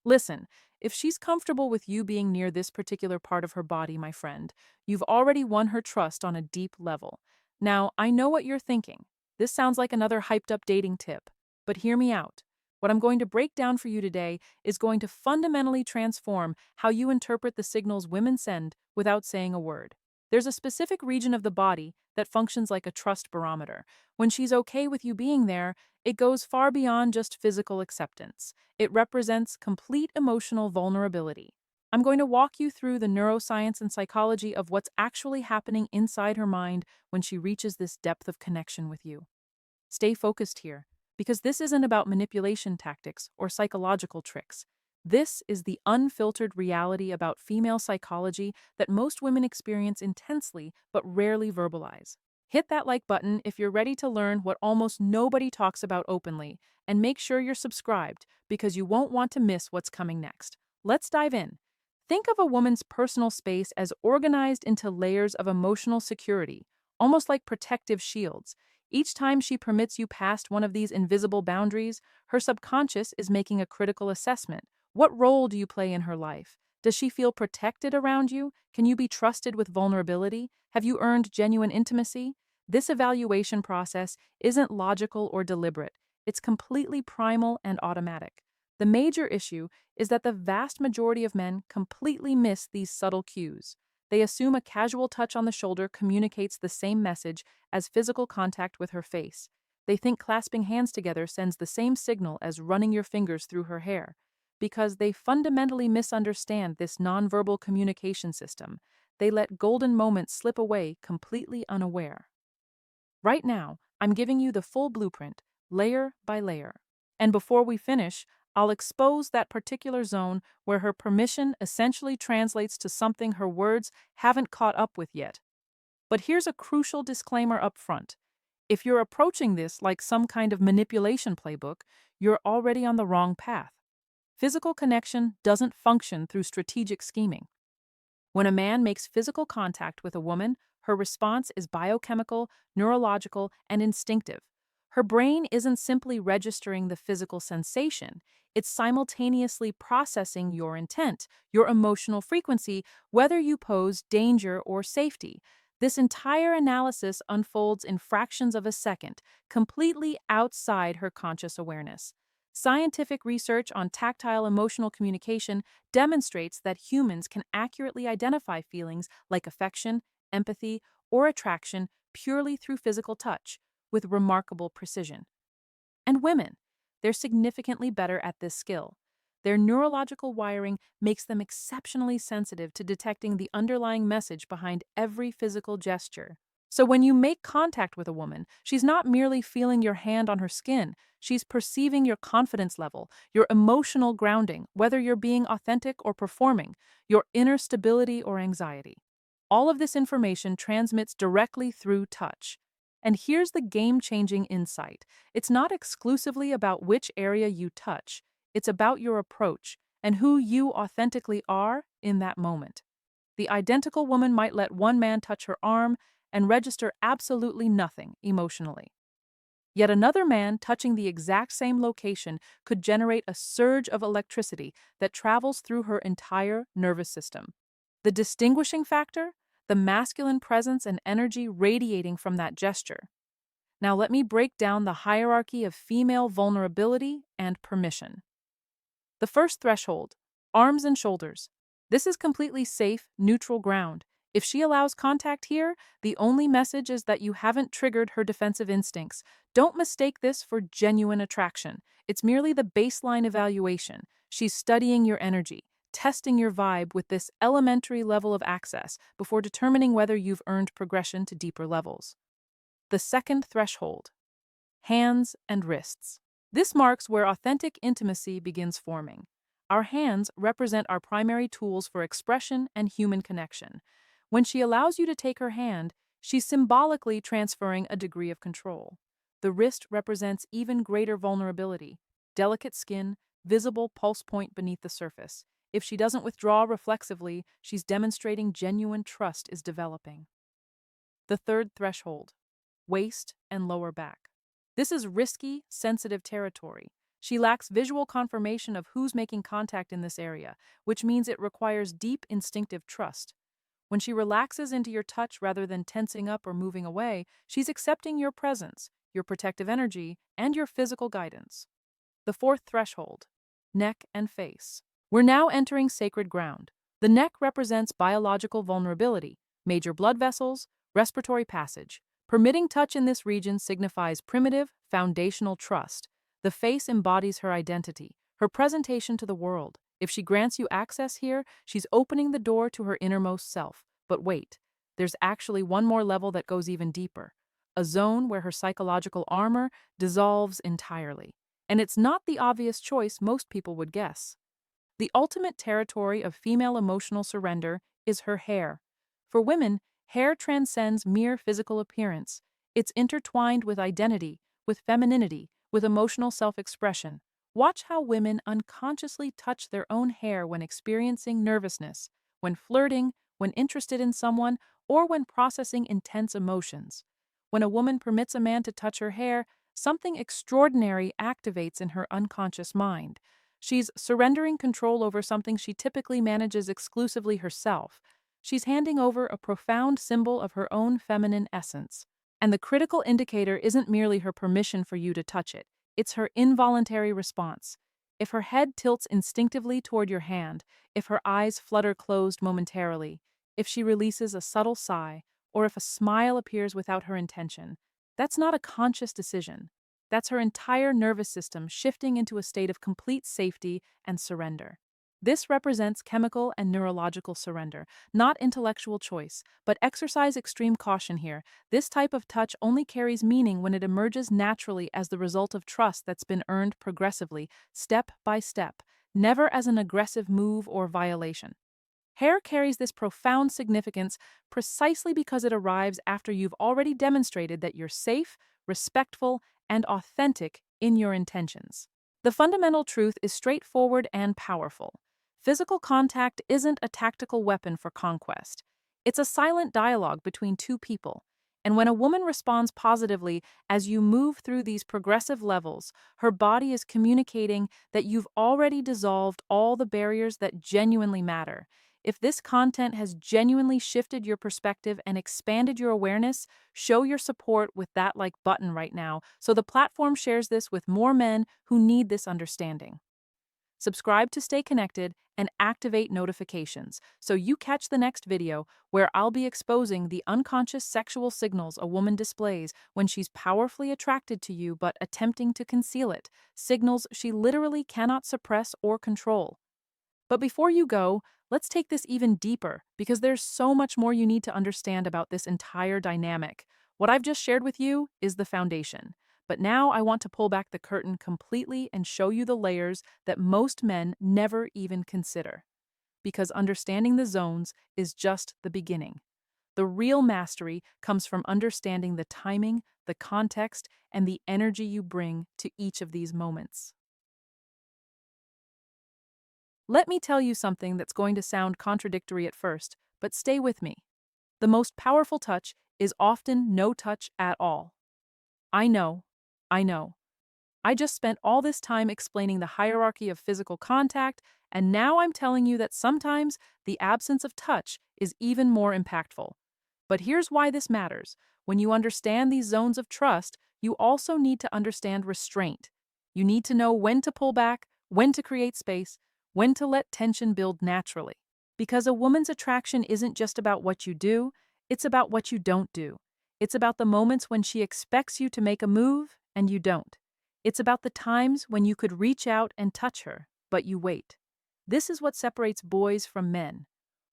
Listen, if she's comfortable with you being near this particular part of her body, my friend, you've already won her trust on a deep level. Now, I know what you're thinking. This sounds like another hyped up dating tip, but hear me out. What I'm going to break down for you today is going to fundamentally transform how you interpret the signals women send without saying a word. There's a specific region of the body that functions like a trust barometer. When she's okay with you being there, it goes far beyond just physical acceptance. It represents complete emotional vulnerability. I'm going to walk you through the neuroscience and psychology of what's actually happening inside her mind when she reaches this depth of connection with you. Stay focused here, because this isn't about manipulation tactics or psychological tricks. This is the unfiltered reality about female psychology that most women experience intensely but rarely verbalize. Hit that like button if you're ready to learn what almost nobody talks about openly, and make sure you're subscribed because you won't want to miss what's coming next. Let's dive in. Think of a woman's personal space as organized into layers of emotional security, almost like protective shields. Each time she permits you past one of these invisible boundaries, her subconscious is making a critical assessment. What role do you play in her life? Does she feel protected around you? Can you be trusted with vulnerability? Have you earned genuine intimacy? This evaluation process isn't logical or deliberate. It's completely primal and automatic. The major issue is that the vast majority of men completely miss these subtle cues. They assume a casual touch on the shoulder communicates the same message as physical contact with her face. They think clasping hands together sends the same signal as running your fingers through her hair. Because they fundamentally misunderstand this nonverbal communication system, they let golden moments slip away completely unaware. Right now, I'm giving you the full blueprint, layer by layer. And before we finish, I'll expose that particular zone where her permission essentially translates to something her words haven't caught up with yet. But here's a crucial disclaimer up front. If you're approaching this like some kind of manipulation playbook, you're already on the wrong path. Physical connection doesn't function through strategic scheming. When a man makes physical contact with a woman, her response is biochemical, neurological, and instinctive. Her brain isn't simply registering the physical sensation, it's simultaneously processing your intent, your emotional frequency, whether you pose danger or safety. This entire analysis unfolds in fractions of a second, completely outside her conscious awareness. Scientific research on tactile emotional communication demonstrates that humans can accurately identify feelings like affection, empathy, or attraction purely through physical touch, with remarkable precision. And women, they're significantly better at this skill. Their neurological wiring makes them exceptionally sensitive to detecting the underlying message behind every physical gesture. So when you make contact with a woman, she's not merely feeling your hand on her skin, she's perceiving your confidence level, your emotional grounding, whether you're being authentic or performing, your inner stability or anxiety. All of this information transmits directly through touch. And here's the game-changing insight. It's not exclusively about which area you touch. It's about your approach and who you authentically are in that moment. The identical woman might let one man touch her arm and register absolutely nothing emotionally. Yet another man touching the exact same location could generate a surge of electricity that travels through her entire nervous system. The distinguishing factor? The masculine presence and energy radiating from that gesture. Now let me break down the hierarchy of female vulnerability and permission. The first threshold, arms and shoulders. This is completely safe, neutral ground. If she allows contact here, the only message is that you haven't triggered her defensive instincts. Don't mistake this for genuine attraction. It's merely the baseline evaluation. She's studying your energy, testing your vibe with this elementary level of access before determining whether you've earned progression to deeper levels. The second threshold, hands and wrists. This marks where authentic intimacy begins forming. Our hands represent our primary tools for expression and human connection. When she allows you to take her hand, she's symbolically transferring a degree of control. The wrist represents even greater vulnerability, delicate skin, visible pulse point beneath the surface. If she doesn't withdraw reflexively, she's demonstrating genuine trust is developing. The third threshold, waist and lower back. This is risky, sensitive territory. She lacks visual confirmation of who's making contact in this area, which means it requires deep instinctive trust. When she relaxes into your touch rather than tensing up or moving away, she's accepting your presence, your protective energy, and your physical guidance. The fourth threshold, neck and face. We're now entering sacred ground. The neck represents biological vulnerability, major blood vessels, respiratory passage. Permitting touch in this region signifies primitive, foundational trust. The face embodies her identity, her presentation to the world. If she grants you access here, she's opening the door to her innermost self. But wait, there's actually one more level that goes even deeper. A zone where her psychological armor dissolves entirely. And it's not the obvious choice most people would guess. The ultimate territory of female emotional surrender is her hair. For women, hair transcends mere physical appearance. It's intertwined with identity, with femininity, with emotional self-expression. Watch how women unconsciously touch their own hair when experiencing nervousness, when flirting, when interested in someone, or when processing intense emotions. When a woman permits a man to touch her hair, something extraordinary activates in her unconscious mind. She's surrendering control over something she typically manages exclusively herself. She's handing over a profound symbol of her own feminine essence. And the critical indicator isn't merely her permission for you to touch it, it's her involuntary response. If her head tilts instinctively toward your hand, if her eyes flutter closed momentarily, if she releases a subtle sigh, or if a smile appears without her intention, that's not a conscious decision. That's her entire nervous system shifting into a state of complete safety and surrender. This represents chemical and neurological surrender, not intellectual choice, but exercise extreme caution here. This type of touch only carries meaning when it emerges naturally as the result of trust that's been earned progressively, step by step, never as an aggressive move or violation. Hair carries this profound significance precisely because it arrives after you've already demonstrated that you're safe, respectful, and authentic in your intentions. The fundamental truth is straightforward and powerful. Physical contact isn't a tactical weapon for conquest. It's a silent dialogue between two people. And when a woman responds positively as you move through these progressive levels, her body is communicating that you've already dissolved all the barriers that genuinely matter. If this content has genuinely shifted your perspective and expanded your awareness, show your support with that like button right now so the platform shares this with more men who need this understanding. Subscribe to stay connected and activate notifications so you catch the next video where I'll be exposing the unconscious sexual signals a woman displays when she's powerfully attracted to you but attempting to conceal it, signals she literally cannot suppress or control. But before you go, let's take this even deeper because there's so much more you need to understand about this entire dynamic. What I've just shared with you is the foundation. But now I want to pull back the curtain completely and show you the layers that most men never even consider. Because understanding the zones is just the beginning. The real mastery comes from understanding the timing, the context, and the energy you bring to each of these moments. Let me tell you something that's going to sound contradictory at first, but stay with me. The most powerful touch is often no touch at all. I know, I know. I just spent all this time explaining the hierarchy of physical contact, and now I'm telling you that sometimes the absence of touch is even more impactful. But here's why this matters. When you understand these zones of trust, you also need to understand restraint. You need to know when to pull back, when to create space, when to let tension build naturally. Because a woman's attraction isn't just about what you do, it's about what you don't do. It's about the moments when she expects you to make a move and you don't. It's about the times when you could reach out and touch her, but you wait. This is what separates boys from men.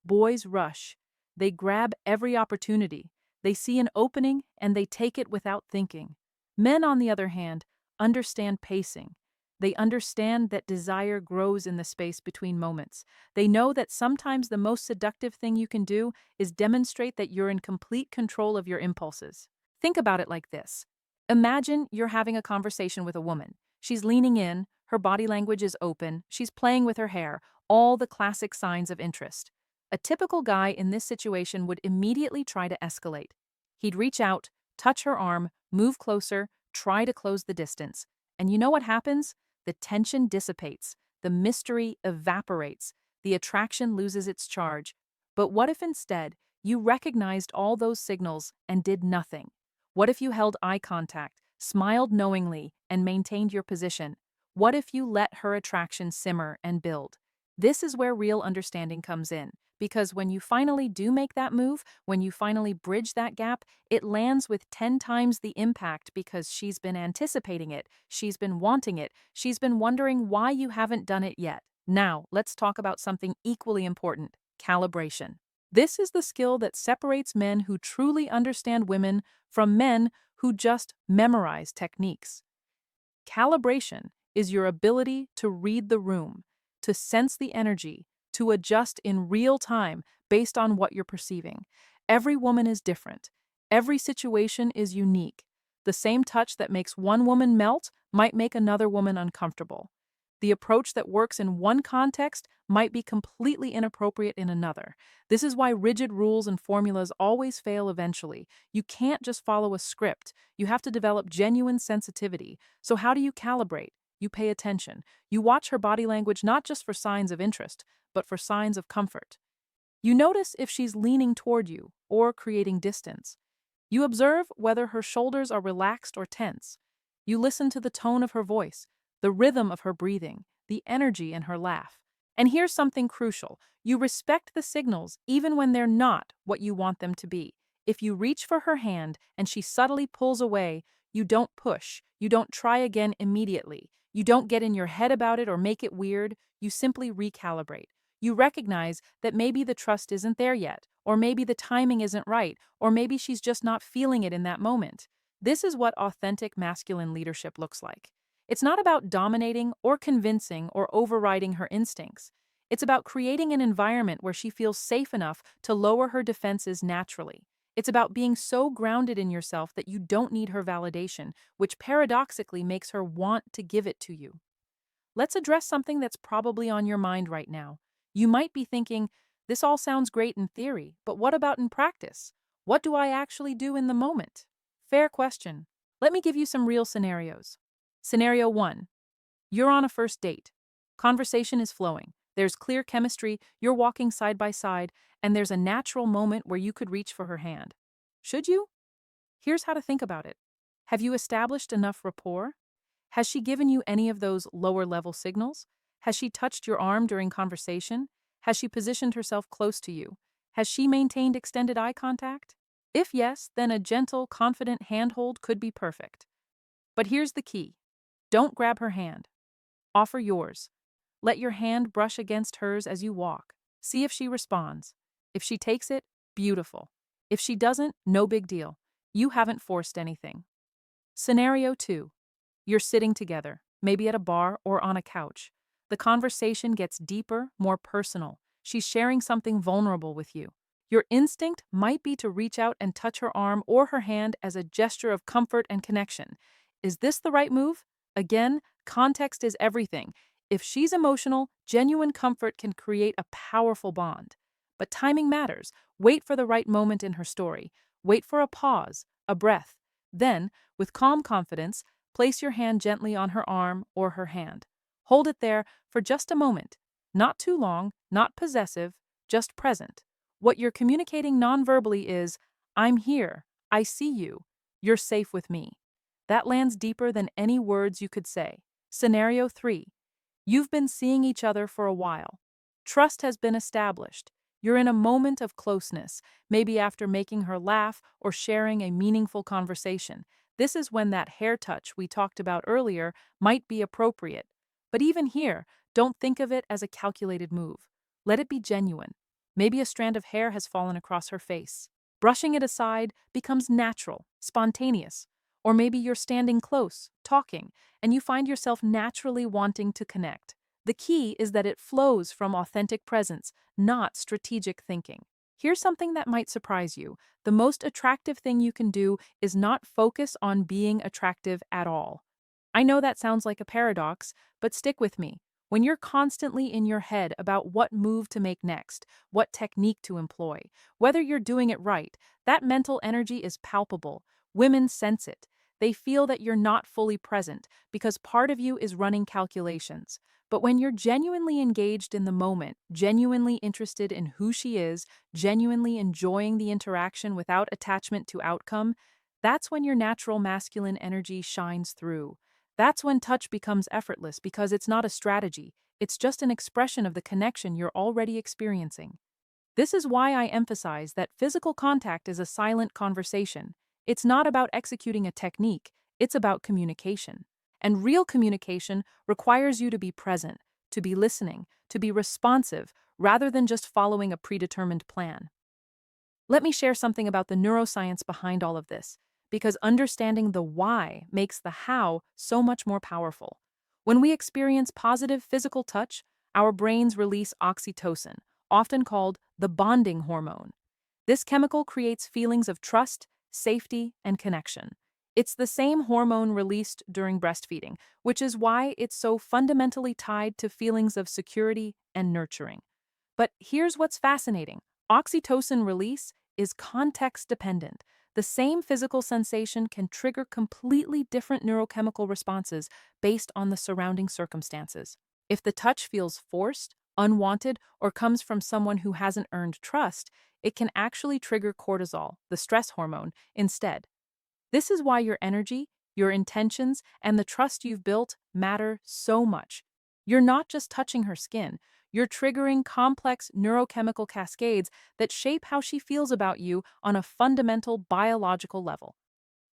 Boys rush. They grab every opportunity. They see an opening and they take it without thinking. Men, on the other hand, understand pacing. They understand that desire grows in the space between moments. They know that sometimes the most seductive thing you can do is demonstrate that you're in complete control of your impulses. Think about it like this. Imagine you're having a conversation with a woman. She's leaning in, her body language is open, she's playing with her hair, all the classic signs of interest. A typical guy in this situation would immediately try to escalate. He'd reach out, touch her arm, move closer, try to close the distance. And you know what happens? the tension dissipates, the mystery evaporates, the attraction loses its charge. But what if instead you recognized all those signals and did nothing? What if you held eye contact, smiled knowingly, and maintained your position? What if you let her attraction simmer and build? This is where real understanding comes in, because when you finally do make that move, when you finally bridge that gap, it lands with 10 times the impact because she's been anticipating it, she's been wanting it, she's been wondering why you haven't done it yet. Now, let's talk about something equally important: calibration. This is the skill that separates men who truly understand women from men who just memorize techniques. Calibration is your ability to read the room, to sense the energy, to adjust in real time based on what you're perceiving. Every woman is different. Every situation is unique. The same touch that makes one woman melt might make another woman uncomfortable. The approach that works in one context might be completely inappropriate in another. This is why rigid rules and formulas always fail eventually. You can't just follow a script. You have to develop genuine sensitivity. So how do you calibrate? You pay attention. You watch her body language not just for signs of interest, but for signs of comfort. You notice if she's leaning toward you or creating distance. You observe whether her shoulders are relaxed or tense. You listen to the tone of her voice, the rhythm of her breathing, the energy in her laugh. And here's something crucial: you respect the signals even when they're not what you want them to be. If you reach for her hand and she subtly pulls away, you don't push, you don't try again immediately, you don't get in your head about it or make it weird, you simply recalibrate. You recognize that maybe the trust isn't there yet, or maybe the timing isn't right, or maybe she's just not feeling it in that moment. This is what authentic masculine leadership looks like. It's not about dominating or convincing or overriding her instincts. It's about creating an environment where she feels safe enough to lower her defenses naturally. It's about being so grounded in yourself that you don't need her validation, which paradoxically makes her want to give it to you. Let's address something that's probably on your mind right now. You might be thinking, this all sounds great in theory, but what about in practice? What do I actually do in the moment? Fair question. Let me give you some real scenarios. Scenario 1. You're on a first date. Conversation is flowing. There's clear chemistry, you're walking side by side, and there's a natural moment where you could reach for her hand. Should you? Here's how to think about it. Have you established enough rapport? Has she given you any of those lower level signals? Has she touched your arm during conversation? Has she positioned herself close to you? Has she maintained extended eye contact? If yes, then a gentle, confident handhold could be perfect. But here's the key: don't grab her hand. Offer yours. Let your hand brush against hers as you walk. See if she responds. If she takes it, beautiful. If she doesn't, no big deal. You haven't forced anything. Scenario 2. You're sitting together, maybe at a bar or on a couch. The conversation gets deeper, more personal. She's sharing something vulnerable with you. Your instinct might be to reach out and touch her arm or her hand as a gesture of comfort and connection. Is this the right move? Again, context is everything. If she's emotional, genuine comfort can create a powerful bond. But timing matters. Wait for the right moment in her story. Wait for a pause, a breath. Then, with calm confidence, place your hand gently on her arm or her hand. Hold it there for just a moment. Not too long, not possessive, just present. What you're communicating nonverbally is, I'm here, I see you, you're safe with me. That lands deeper than any words you could say. Scenario 3. You've been seeing each other for a while. Trust has been established. You're in a moment of closeness, maybe after making her laugh or sharing a meaningful conversation. This is when that hair touch we talked about earlier might be appropriate. But even here, don't think of it as a calculated move. Let it be genuine. Maybe a strand of hair has fallen across her face. Brushing it aside becomes natural, spontaneous. Or maybe you're standing close, talking, and you find yourself naturally wanting to connect. The key is that it flows from authentic presence, not strategic thinking. Here's something that might surprise you. The most attractive thing you can do is not focus on being attractive at all. I know that sounds like a paradox, but stick with me. When you're constantly in your head about what move to make next, what technique to employ, whether you're doing it right, that mental energy is palpable. Women sense it. They feel that you're not fully present because part of you is running calculations. But when you're genuinely engaged in the moment, genuinely interested in who she is, genuinely enjoying the interaction without attachment to outcome, that's when your natural masculine energy shines through. That's when touch becomes effortless because it's not a strategy, it's just an expression of the connection you're already experiencing. This is why I emphasize that physical contact is a silent conversation. It's not about executing a technique, it's about communication. And real communication requires you to be present, to be listening, to be responsive, rather than just following a predetermined plan. Let me share something about the neuroscience behind all of this, because understanding the why makes the how so much more powerful. When we experience positive physical touch, our brains release oxytocin, often called the bonding hormone. This chemical creates feelings of trust, safety, and connection. It's the same hormone released during breastfeeding, which is why it's so fundamentally tied to feelings of security and nurturing. But here's what's fascinating. Oxytocin release is context dependent. The same physical sensation can trigger completely different neurochemical responses based on the surrounding circumstances. If the touch feels forced, unwanted, or comes from someone who hasn't earned trust, it can actually trigger cortisol, the stress hormone, instead. This is why your energy, your intentions, and the trust you've built matter so much. You're not just touching her skin, you're triggering complex neurochemical cascades that shape how she feels about you on a fundamental biological level.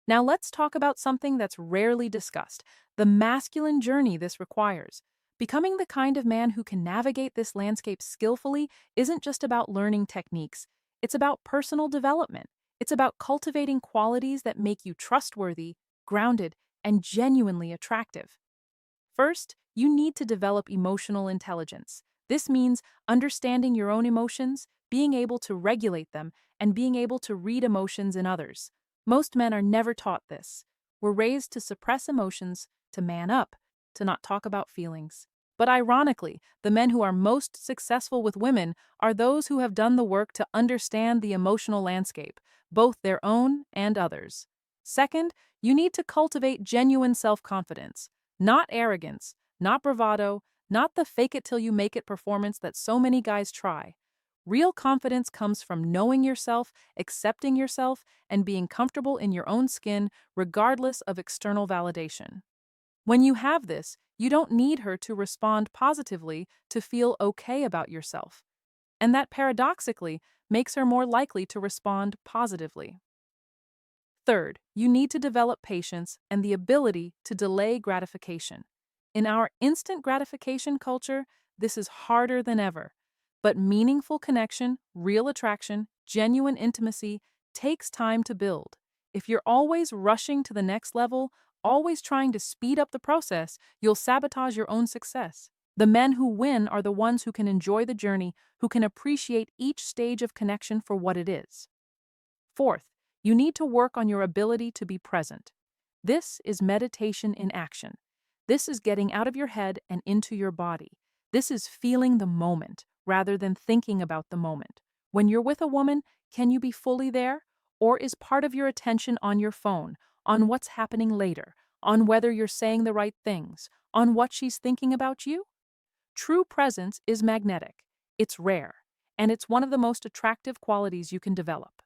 Now let's talk about something that's rarely discussed, the masculine journey this requires. Becoming the kind of man who can navigate this landscape skillfully isn't just about learning techniques, it's about personal development. It's about cultivating qualities that make you trustworthy, grounded, and genuinely attractive. First, you need to develop emotional intelligence. This means understanding your own emotions, being able to regulate them, and being able to read emotions in others. Most men are never taught this. We're raised to suppress emotions, to man up, to not talk about feelings. But ironically, the men who are most successful with women are those who have done the work to understand the emotional landscape, both their own and others. Second, you need to cultivate genuine self-confidence. Not arrogance, not bravado, not the fake it till you make it performance that so many guys try. Real confidence comes from knowing yourself, accepting yourself, and being comfortable in your own skin regardless of external validation. When you have this, you don't need her to respond positively to feel okay about yourself. And that paradoxically makes her more likely to respond positively. Third, you need to develop patience and the ability to delay gratification. In our instant gratification culture, this is harder than ever. But meaningful connection, real attraction, genuine intimacy takes time to build. If you're always rushing to the next level, always trying to speed up the process, you'll sabotage your own success. The men who win are the ones who can enjoy the journey, who can appreciate each stage of connection for what it is. Fourth, you need to work on your ability to be present. This is meditation in action. This is getting out of your head and into your body. This is feeling the moment rather than thinking about the moment. When you're with a woman, can you be fully there? Or is part of your attention on your phone, on what's happening later, on whether you're saying the right things, on what she's thinking about you? True presence is magnetic. It's rare, and it's one of the most attractive qualities you can develop.